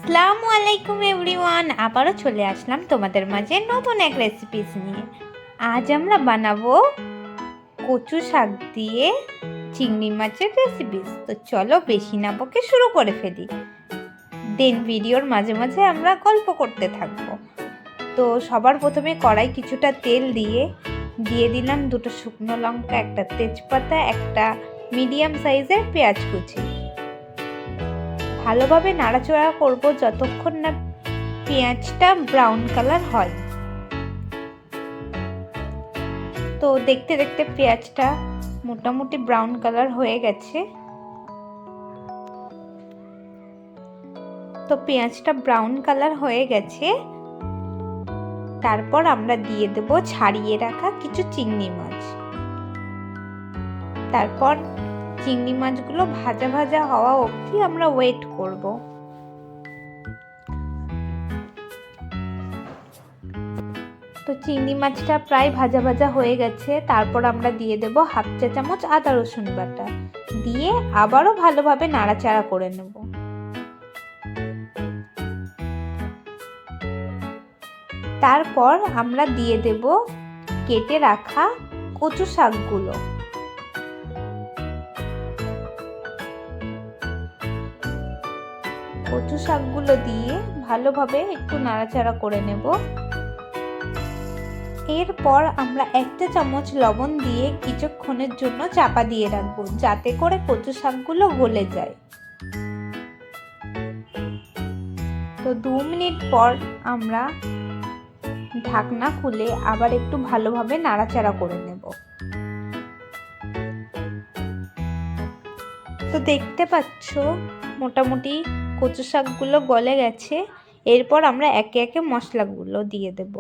আসসালামু আলাইকুম এভরিওয়ান, আবারও চলে আসলাম তোমাদের মাঝে নতুন এক রেসিপিস নিয়ে। আজ আমরা বানাবো কচু শাক দিয়ে চিংড়ি মাছের রেসিপিস। তো চলো বেশি না বকে শুরু করে ফেলি, দেন ভিডিওর মাঝে মাঝে আমরা গল্প করতে থাকবো। তো সবার প্রথমে কড়াই কিছুটা তেল দিয়ে দিলাম দুটো শুকনো লঙ্কা, একটা তেজপাতা, একটা মিডিয়াম সাইজের পেঁয়াজ কুচি। ভালোভাবে নাড়াচাড়া করব যতক্ষণ না পেঁয়াজটা ব্রাউন কালার হয়। তো দেখতে দেখতে পেঁয়াজটা মোটামুটি ব্রাউন কালার হয়ে গেছে। তো পেঁয়াজটা ব্রাউন কালার হয়ে গেছে, তারপর আমরা দিয়ে দেব ছাড়িয়ে রাখা কিছু চিংড়ি মাছ। তারপর চিংড়ি মাছগুলো ভাজা ভাজা হওয়া অবধি আমরা ওয়েট করব। তো চিংড়ি মাছটা প্রায় ভাজা ভাজা হয়ে গেছে, তারপর আমরা দিয়ে দেব হাফ চা চামচ আদা রসুন বাটা, দিয়ে আবারও ভালোভাবে নাড়াচাড়া করে নেব। তারপর আমরা দিয়ে দেব কেটে রাখা কচু শাকগুলো। কচু শাকগুলো দিয়ে ভালোভাবে একটু নাড়াচাড়া করে নেব। এরপর আমরা একটা চামচ লবণ দিয়ে কিছুক্ষণের জন্য চাপা দিয়ে রাখবো, যাতে করে কচু শাকগুলো গলে যায়। তো 2 মিনিট পর আমরা ঢাকনা খুলে আবার একটু ভালোভাবে নাড়াচাড়া করে নেব। তো দেখতে পাচ্ছ মোটামুটি কচু শাকগুলো গলে গেছে। এরপর আমরা একে একে মশলাগুলো দিয়ে দেব।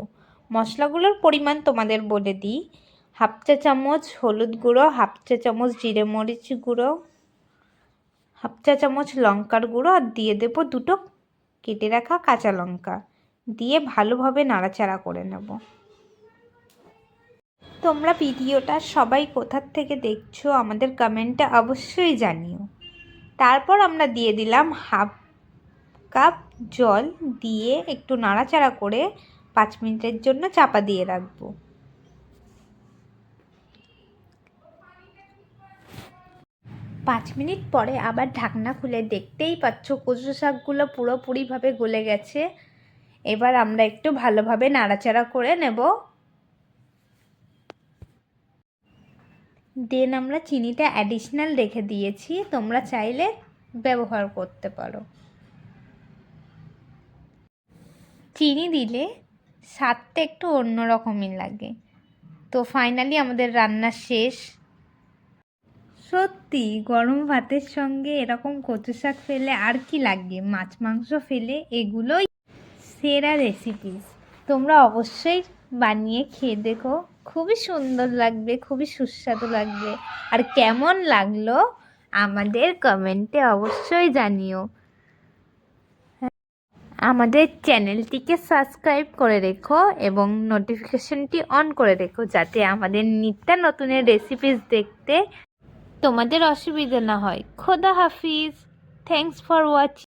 মশলাগুলোর পরিমাণ তোমাদের বলে দিই: হাফ চা চামচ হলুদ গুঁড়ো, হাফ চা চামচ জিরে মরিচ গুঁড়ো, হাফ চা চামচ লঙ্কার গুঁড়ো, আর দিয়ে দেব দুটো কেটে রাখা কাঁচা লঙ্কা, দিয়ে ভালোভাবে নাড়াচাড়া করে নেব। তোমরা ভিডিওটা সবাই কোথার থেকে দেখছো আমাদের কমেন্টে অবশ্যই জানিও। তারপর আমরা দিয়ে দিলাম হাফ কাপ জল, দিয়ে একটু নাড়াচাড়া করে 5 মিনিটের জন্য চাপা দিয়ে রাখবো। পাঁচ মিনিট পরে আবার ঢাকনা খুলে দেখতেই পাচ্ছ কচু শাকগুলো পুরোপুরিভাবে গলে গেছে। এবার আমরা একটু ভালোভাবে নাড়াচাড়া করে নেব। দেন আমরা চিনিটা অ্যাডিশনাল রেখে দিয়েছি, তোমরা চাইলে ব্যবহার করতে পারো। চিনি দিলে স্বাদটা একটু অন্যরকমই লাগে। তো ফাইনালি আমাদের রান্না শেষ। সত্যি গরম ভাতের সঙ্গে এরকম কচু শাক ফেলে আর কি লাগে, মাছ মাংস ফেলে এগুলোই সেরা রেসিপিস। তোমরা অবশ্যই বানিয়ে খেয়ে দেখো, খুবই সুন্দর লাগবে, খুবই সুস্বাদু লাগবে। আর কেমন লাগলো আমাদের কমেন্টে অবশ্যই জানিও। আমাদের চ্যানেলটিকে সাবস্ক্রাইব করে রেখো এবং নোটিফিকেশনটি অন করে রেখো, যাতে আমাদের নিত্য নতুনের রেসিপিস দেখতে তোমাদের অসুবিধা না হয়। খোদা হাফিজ। Thanks for watching.